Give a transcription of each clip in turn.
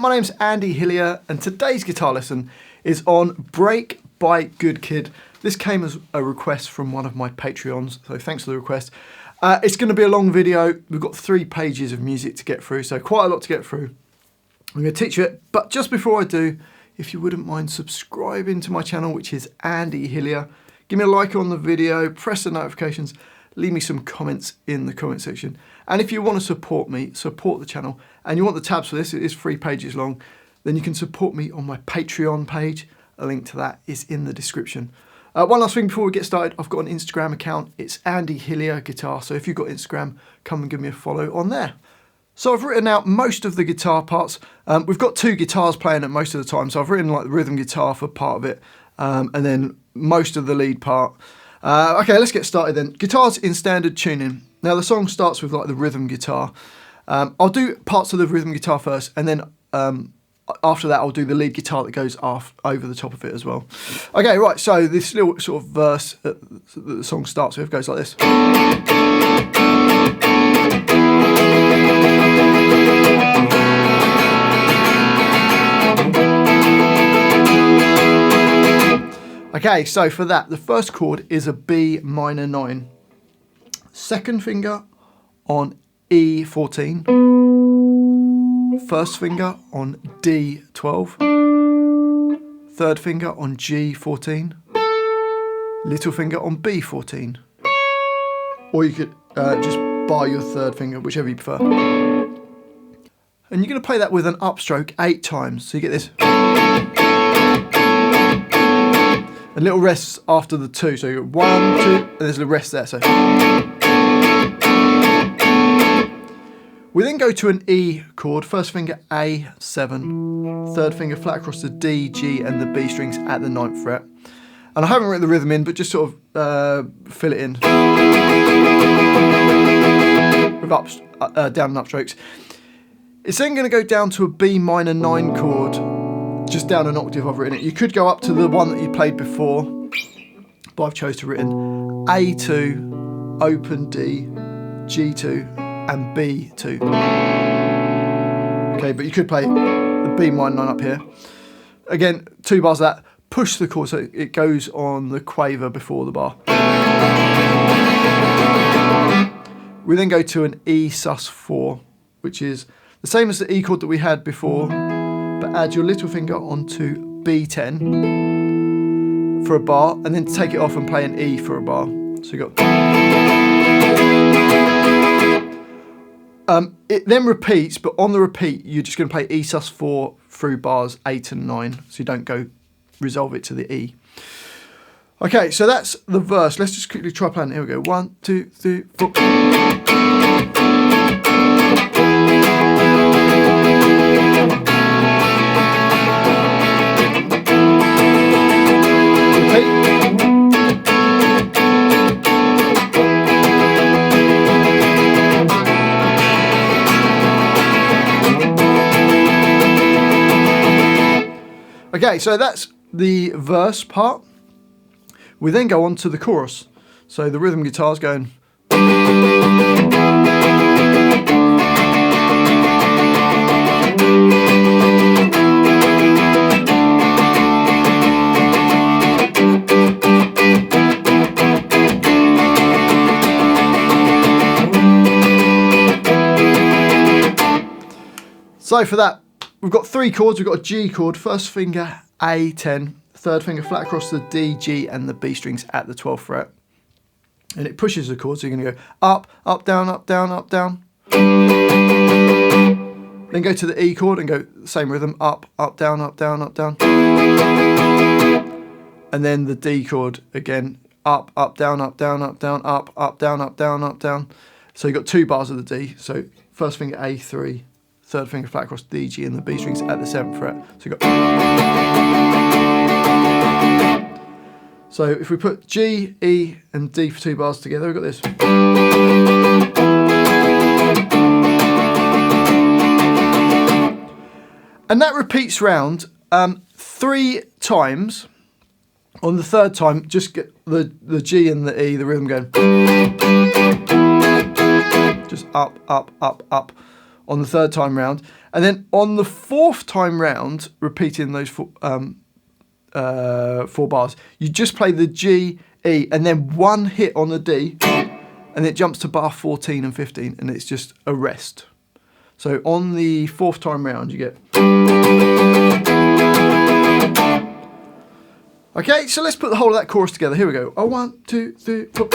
my name's Andy Hillier, and today's guitar lesson is on Break by Good Kid. This came as a request from one of my Patreons, so thanks for the request. It's going to be a long video. We've got 3 pages of music to get through, so quite a lot to get through. I'm going to teach you it, but just before I do, if you wouldn't mind subscribing to my channel, which is Andy Hillier, give me a like on the video, press the notifications, leave me some comments in the comment section. And if you want to support me, support the channel, and you want the tabs for this, it is 3 pages long, then you can support me on my Patreon page. A link to that is in the description. One last thing before we get started, I've got an Instagram account. It's Andy Hillier Guitar, so if you've got Instagram, come and give me a follow on there. So I've written out most of the guitar parts. We've got 2 guitars playing at most of the time, so I've written like the rhythm guitar for part of it, and then most of the lead part. Okay, let's get started then. Guitars in standard tuning. Now the song starts with like the rhythm guitar. I'll do parts of the rhythm guitar first, and then after that I'll do the lead guitar that goes over the top of it as well. Okay, right, so this little sort of verse that the song starts with goes like this. Okay, so for that, the first chord is a B minor 9. Second finger on E14. First finger on D12. Third finger on G14. Little finger on B14. Or you could just bar your third finger, whichever you prefer. And you're going to play that with an upstroke 8 times. So you get this. And little rests after the 2, so you go 1, 2, and there's a rest there. So we then go to an E chord, first finger A7, third finger flat across the D, G, and the B strings at the 9th fret. And I haven't written the rhythm in, but just sort of fill it in with down and upstrokes. It's then going to go down to a B minor 9 chord. Just down an octave I've written it. You could go up to the one that you played before, but I've chosen to written A2, open D, G2, and B2. Okay, but you could play the B minor 9 up here. Again, 2 bars of that. Push the chord so it goes on the quaver before the bar. We then go to an E sus4, which is the same as the E chord that we had before, but add your little finger onto B10 for a bar, and then take it off and play an E for a bar. So you got. It then repeats, but on the repeat, you're just going to play E sus4 through bars 8 and 9, so you don't go resolve it to the E. Okay, so that's the verse. Let's just quickly try playing. Here we go. 1, 2, 3, 4. Okay, so that's the verse part. We then go on to the chorus. So the rhythm guitar's going. So for that, we've got 3 chords. We've got a G chord, first finger A10, third finger flat across the D, G, and the B strings at the 12th fret. And it pushes the chord, so you're going to go up, up, down, up, down, up, down. Then go to the E chord and go same rhythm, up, up, down, up, down, up, down. And then the D chord again, up, up, down, up, down, up, down, up, up, down, up, down, up, down. So you've got 2 bars of the D. So first finger A3, third finger flat across D, G, and the B strings at the 7th fret. So you've got. So if we put G, E, and D for 2 bars together, we've got this. And that repeats round 3 times. On the 3rd time, just get the G and the E, the rhythm going. Just up, up, up, up. on the third time round. And then on the fourth time round, repeating those four bars, you just play the G, E, and then one hit on the D, and it jumps to bar 14 and 15, and it's just a rest. So on the fourth time round, you get... Okay, so let's put the whole of that chorus together. Here we go. 1, 2, 3, 4.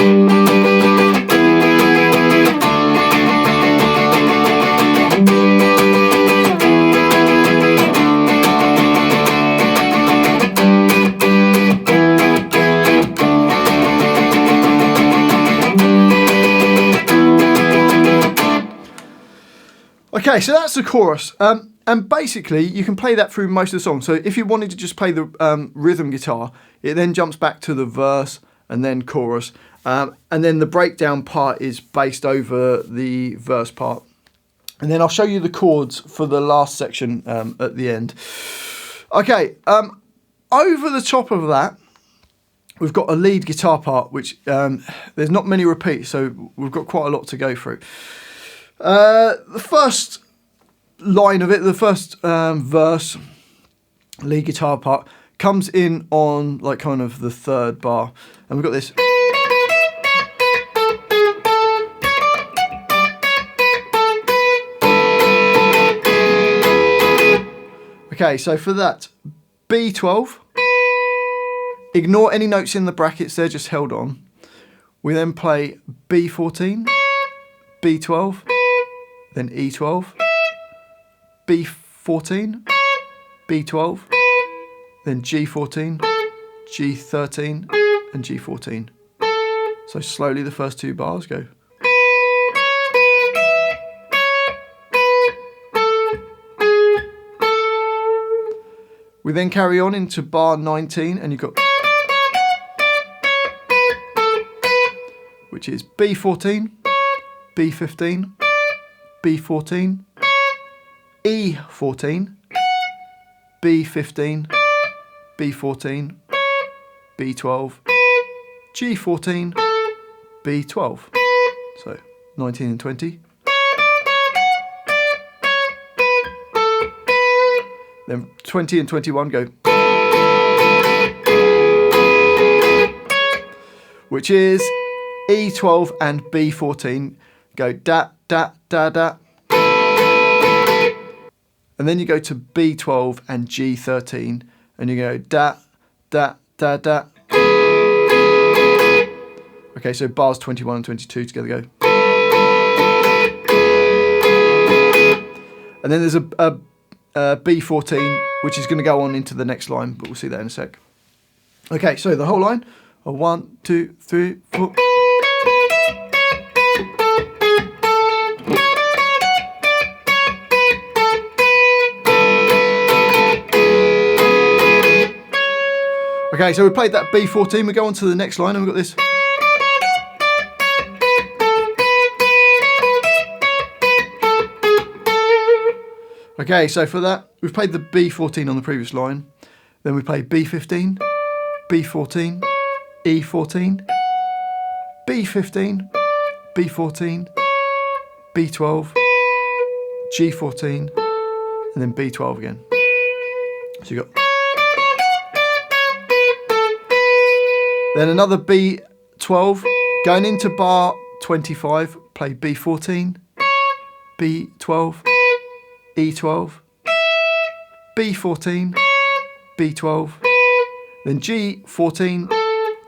Okay, so that's the chorus. And basically, you can play that through most of the song. So if you wanted to just play the rhythm guitar, it then jumps back to the verse and then chorus. And then the breakdown part is based over the verse part. And then I'll show you the chords for the last section at the end. Okay, over the top of that, we've got a lead guitar part, which there's not many repeats, so we've got quite a lot to go through. The first line of it, the first verse, lead guitar part, comes in on like kind of the third bar, and we've got this. Okay, so for that, B12, ignore any notes in the brackets, they're just held on. We then play B14, B12, then E12, B14, B12, then G14, G13, and G14. So slowly the first two bars go. We then carry on into bar 19, and you've got, which is B14, B15, B14, E14, B15, B14, B12, G14, B12. So 19 and 20. Then 20 and 21 go. Which is E12 and B14 go da, da, da, da. And then you go to B12 and G13 and you go da, da, da, da. Okay, so bars 21 and 22 together go. And then there's a B14, which is going to go on into the next line, but we'll see that in a sec. Okay, so the whole line. 1, 2, 3, 4. Okay, so we played that B14, we go on to the next line and we've got this. Okay, so for that, we've played the B14 on the previous line, then we play B15, B14, E14, B15, B14, B12, G14, and then B12 again. So you got... Then another B12, going into bar 25, play B14, B12, E12, B14, B12, then G14,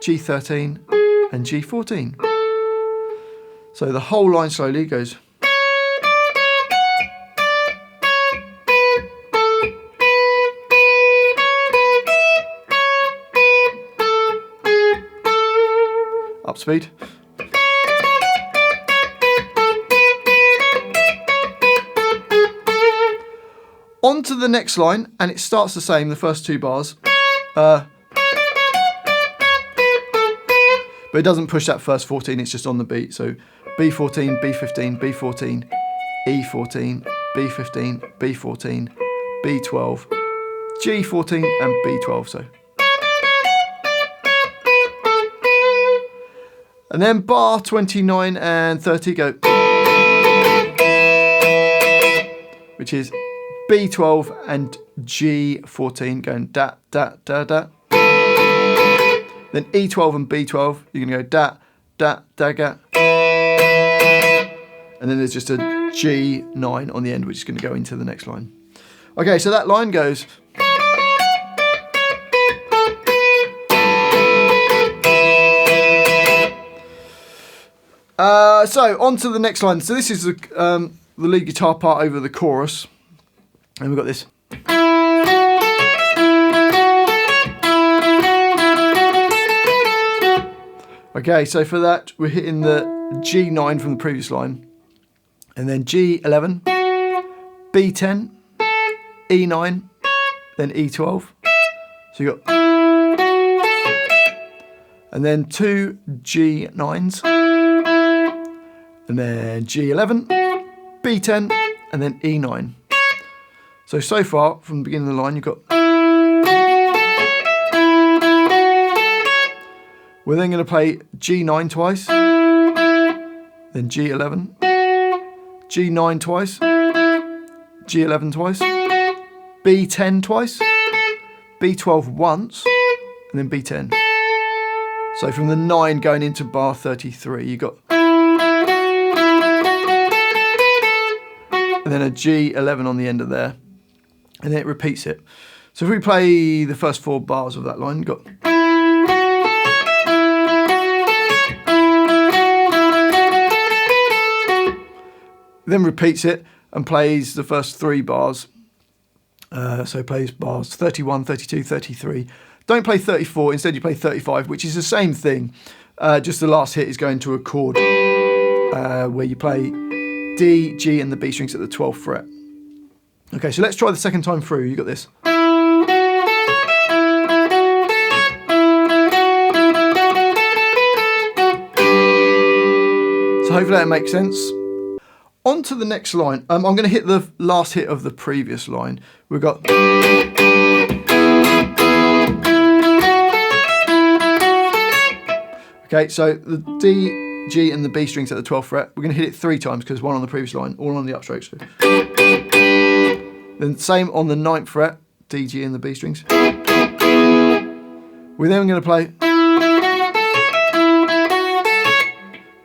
G13, and G14. So the whole line slowly goes. Up speed. On to the next line, and it starts the same, the first two bars. But it doesn't push that first 14, it's just on the beat. So B14, B15, B14, E14, B15, B14, B12, G14, and B12. So. And then bar 29 and 30 go. which is B12 and G14 going da, da, da, da. Then E12 and B12, you're going to go da, da, da, ga. And then there's just a G9 on the end, which is going to go into the next line. Okay, so that line goes. So on to the next line. So this is the lead guitar part over the chorus. And we've got this. Okay, so for that, we're hitting the G9 from the previous line. And then G11, B10, E9, then E12. So you got. And then two G9s. And then G11, B10, and then E9. So far, from the beginning of the line, you've got. We're then going to play G9 twice, then G11, G9 twice, G11 twice, B10 twice, B12 once, and then B10. So from the 9 going into bar 33, you've got. And then a G11 on the end of there. And then it repeats it. So if we play the first 4 bars of that line, you've got. Then repeats it and plays the first 3 bars. So plays bars 31, 32, 33. Don't play 34, instead you play 35, which is the same thing. Just the last hit is going to a chord where you play D, G and the B strings at the 12th fret. Okay, so let's try the second time through. You got this. So hopefully that makes sense. On to the next line. I'm going to hit the last hit of the previous line. We've got. Okay, so the D, G and the B strings at the 12th fret. We're going to hit it 3 times because 1 on the previous line, all on the upstrokes. Then same on the 9th fret, D, G and the B strings. We're then going to play,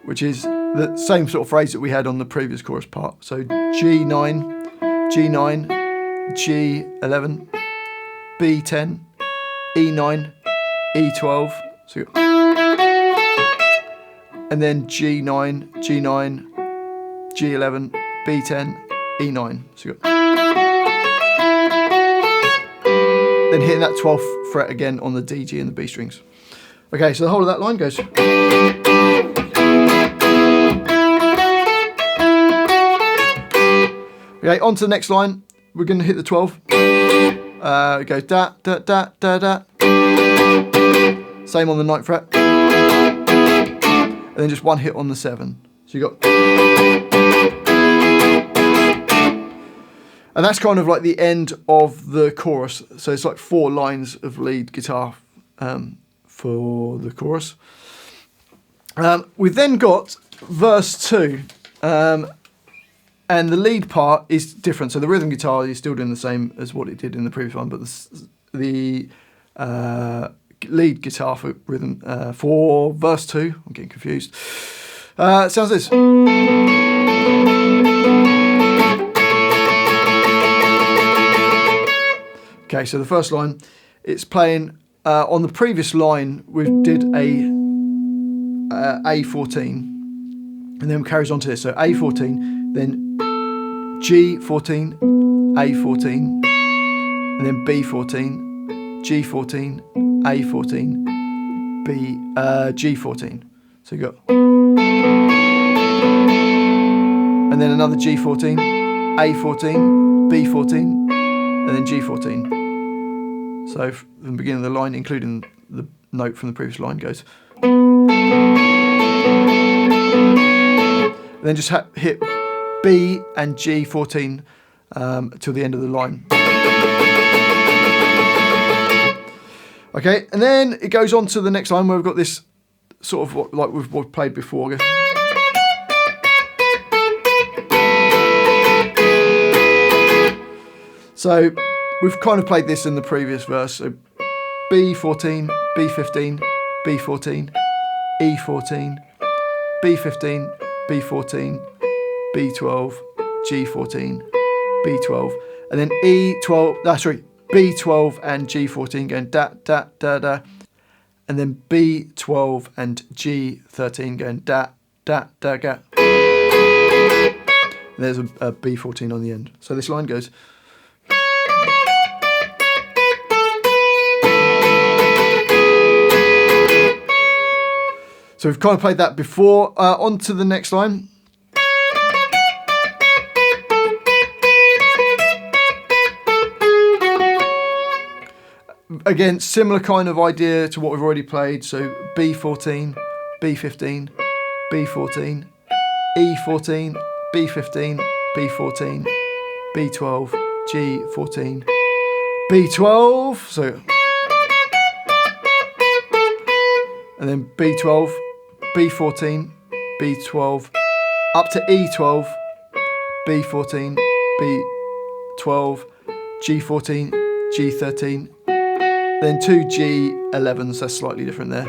which is the same sort of phrase that we had on the previous chorus part. So G9, G9, G11, B10, E9, E12. So and then G9, G9, G11, B10, E9. So you got. Then hitting that 12th fret again on the D, G and the B strings. Okay, so the whole of that line goes. Okay, on to the next line. We're going to hit the 12. It goes da, da, da, da, da. Same on the 9th fret. And then just 1 hit on the 7. So you got. And that's kind of like the end of the chorus. So it's like 4 lines of lead guitar for the chorus. We've then got verse 2. And the lead part is different. So the rhythm guitar is still doing the same as what it did in the previous one, but the lead guitar for rhythm for verse 2, I'm getting confused, sounds this. Okay, so the first line, it's playing on the previous line. We did a A14, and then carries on to this. So A14, then G14, A14, and then B14, G14, A14, G14. So you got, and then another G14, A14, B14, and then G14. So from the beginning of the line, including the note from the previous line, goes. And then just hit B and G14 till the end of the line. Okay, and then it goes on to the next line where we've got this sort of like we've played before. So we've kind of played this in the previous verse. So B14, B15, B14, E14, B15, B14, B12, G14, B12, and then E12, B12 and G14 going da, da, da, da, and then B12 and G13 going da, da, da, ga. And there's a B14 on the end. So this line goes. So we've kind of played that before. On to the next line. Again, similar kind of idea to what we've already played. So B14, B15, B14, E14, B15, B14, B12, G14, B12. So, and then B12, B14, B12, up to E12, B14, B12, G14, G13, then two G11s, that's slightly different there,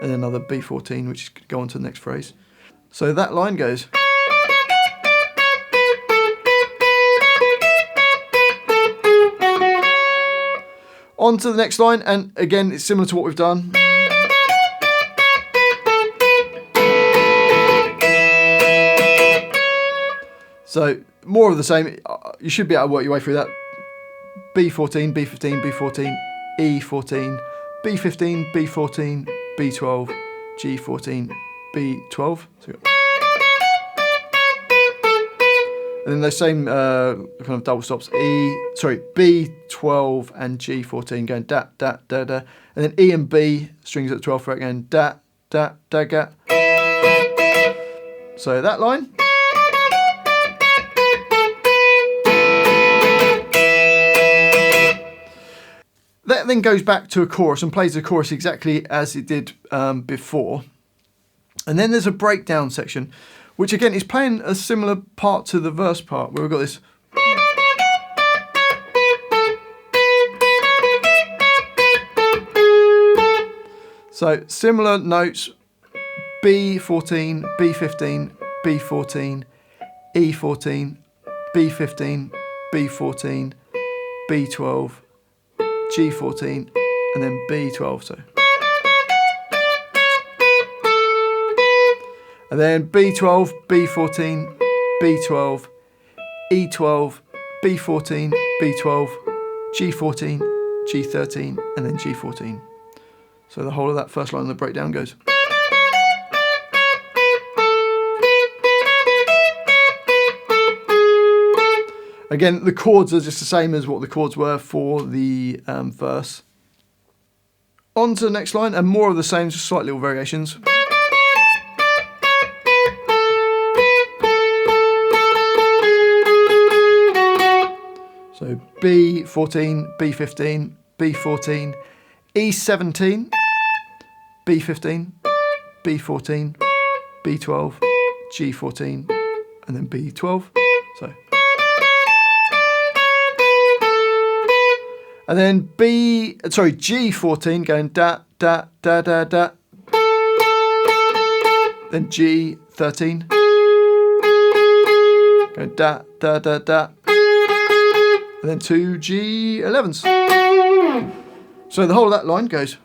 and then another B14, which is going to go on to the next phrase. So that line goes. On to the next line, and again, it's similar to what we've done. So more of the same. You should be able to work your way through that. B14, B15, B14, E14, B15, B14, B12, G14, B12. And then those same kind of double stops. B12 and G14 going da, da, da, da. And then E and B strings at the 12th fret going da, da, da, ga. So that line. That then goes back to a chorus and plays the chorus exactly as it did before. And then there's a breakdown section, which again is playing a similar part to the verse part, where we've got this. So similar notes, B14, B15, B14, E14, B15, B14, B12, G14, and then B12. So, and then B12, B14, B12, E12, B14, B12, G14, G13, and then G14. So the whole of that first line of the breakdown goes. Again, the chords are just the same as what the chords were for the verse. On to the next line, and more of the same, just slight little variations. So B14, B15, B14, E17, B15, B14, B12, G14, and then B12. So. And then G14 going da, da, da, da, da. Then G13 going da, da, da, da. And then two G11s. So the whole of that line goes.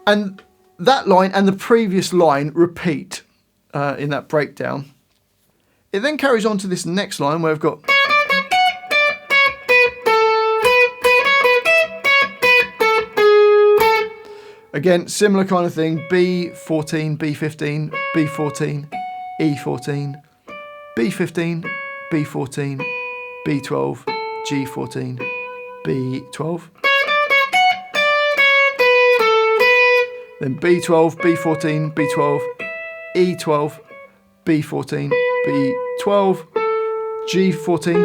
And that line and the previous line repeat. In that breakdown. It then carries on to this next line where we've got again similar kind of thing, B14, B15, B14, E14, B15, B14, B12, G14, B12, then B12, B14, B12, E12, B14, B12, G14,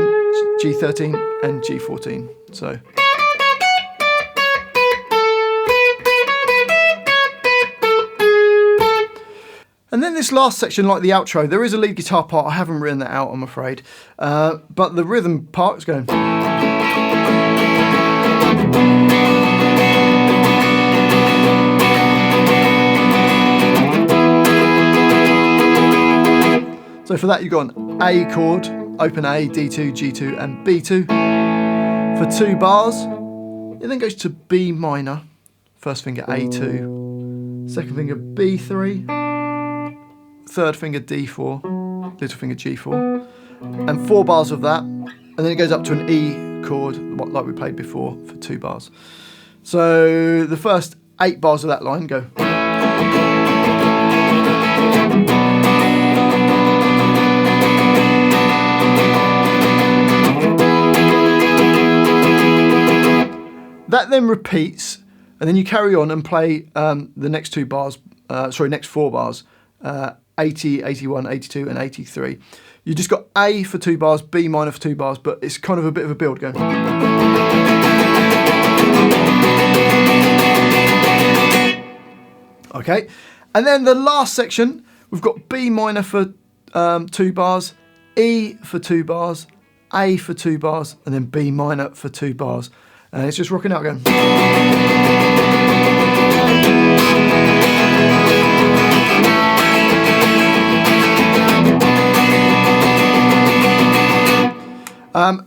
G13, and G14. So. And then this last section, like the outro, there is a lead guitar part. I haven't written that out, I'm afraid. But the rhythm part is going. So for that, you've got an A chord, open A, D2, G2, and B2. For 2 bars, it then goes to B minor, first finger A2, second finger B3, third finger D4, little finger G4, and 4 bars of that, and then it goes up to an E chord, like we played before, for 2 bars. So the first 8 bars of that line go. That then repeats, and then you carry on and play the next 2 bars, next 4 bars, 80, 81, 82, and 83. You just got A for 2 bars, B minor for 2 bars, but it's kind of a bit of a build going. Okay, and then the last section, we've got B minor for 2 bars, E for 2 bars, A for 2 bars, and then B minor for 2 bars. And it's just rocking out again.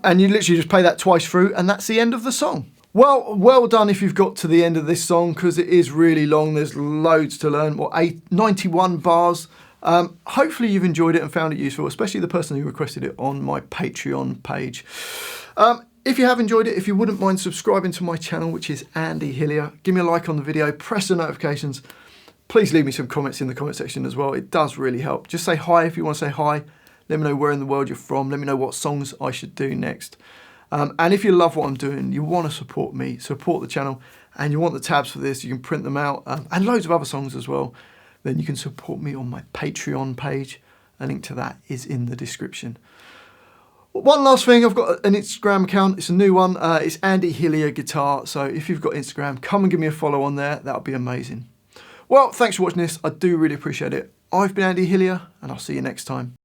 And you literally just play that twice through, and that's the end of the song. Well done if you've got to the end of this song, because it is really long. There's loads to learn. 91 bars. Hopefully you've enjoyed it and found it useful, especially the person who requested it on my Patreon page. If you have enjoyed it, if you wouldn't mind subscribing to my channel, which is Andy Hillier, give me a like on the video, press the notifications. Please leave me some comments in the comment section as well. It does really help. Just say hi if you want to say hi. Let me know where in the world you're from. Let me know what songs I should do next. And if you love what I'm doing, you want to support me, support the channel, and you want the tabs for this, you can print them out, and loads of other songs as well, then you can support me on my Patreon page. A link to that is in the description. One last thing, I've got an Instagram account. It's a new one. It's Andy Hillier Guitar. So if you've got Instagram, come and give me a follow on there. That would be amazing. Well, thanks for watching this. I do really appreciate it. I've been Andy Hillier, and I'll see you next time.